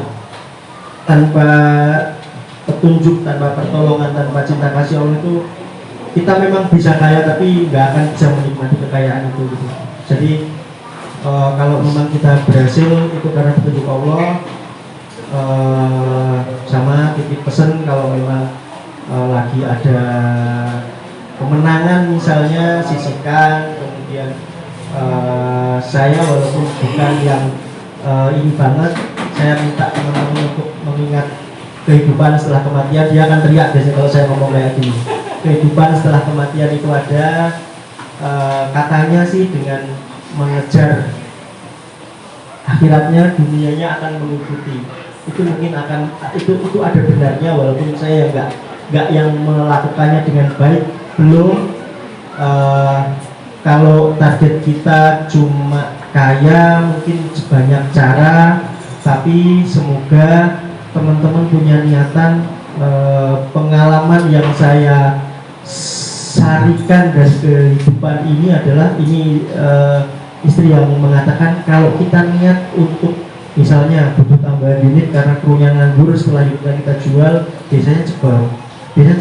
petunjuk, tanpa pertolongan, tanpa cinta kasih Allah itu kita memang bisa kaya tapi nggak akan bisa menikmati kekayaan itu gitu. Jadi kalau memang kita berhasil itu karena petunjuk Allah. Sama titip pesan kalau memang lagi ada kemenangan misalnya sisihkan. Kemudian saya walaupun bukan yang ini banget, saya minta teman-teman untuk mengingat kehidupan setelah kematian. Dia akan teriak biasanya kalau saya ngomong kayak gini. Kehidupan setelah kematian itu ada, katanya sih dengan mengejar akhiratnya, dunianya akan mengikuti. Itu mungkin akan itu ada benarnya, walaupun saya nggak yang melakukannya dengan baik belum. Kalau target kita cuma kaya, mungkin sebanyak cara, tapi semoga teman-teman punya niatan. Pengalaman yang saya sarikan dari kehidupan ini adalah istri yang mengatakan kalau kita niat untuk misalnya butuh tambahan unit karena krunya nganggur, setelah kita jual biasanya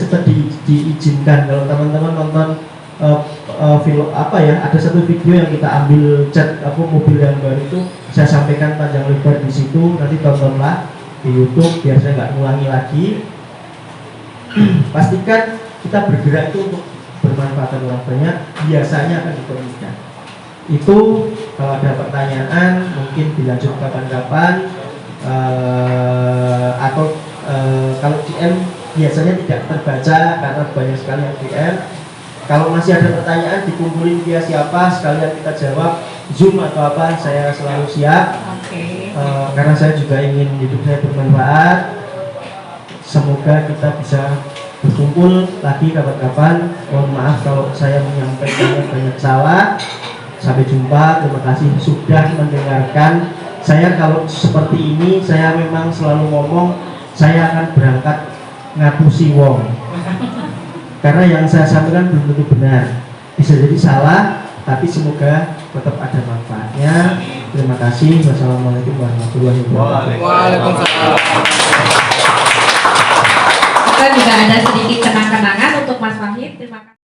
cepat diizinkan. Kalau teman-teman nonton film ada satu video yang kita ambil cat mobil yang baru itu, saya sampaikan panjang lebar di situ, nanti tontonlah di YouTube biar saya nggak ngulangi lagi. Pastikan kita bergerak itu untuk bermanfaat orang banyak, biasanya akan ditemukan. Itu kalau ada pertanyaan mungkin dilanjut kapan-kapan, atau kalau DM biasanya tidak terbaca karena banyak sekali yang DM. Kalau masih ada pertanyaan dikumpulin via siapa, sekalian kita jawab, Zoom atau apa, saya selalu siap. Karena saya juga ingin hidup saya bermanfaat. Semoga kita bisa berkumpul lagi kapan-kapan. Mohon maaf kalau saya menyampaikan banyak salah. Sampai jumpa, terima kasih sudah mendengarkan. Saya kalau seperti ini, saya memang selalu ngomong, saya akan berangkat ngapusi wong. Karena yang saya sampaikan belum tentu benar, bisa jadi salah, tapi semoga tetap ada manfaatnya. Terima kasih. Wassalamualaikum warahmatullahi wabarakatuh. Waalaikumsalam. Kita juga ada sedikit kenang-kenangan untuk Mas Wahid. Terima kasih.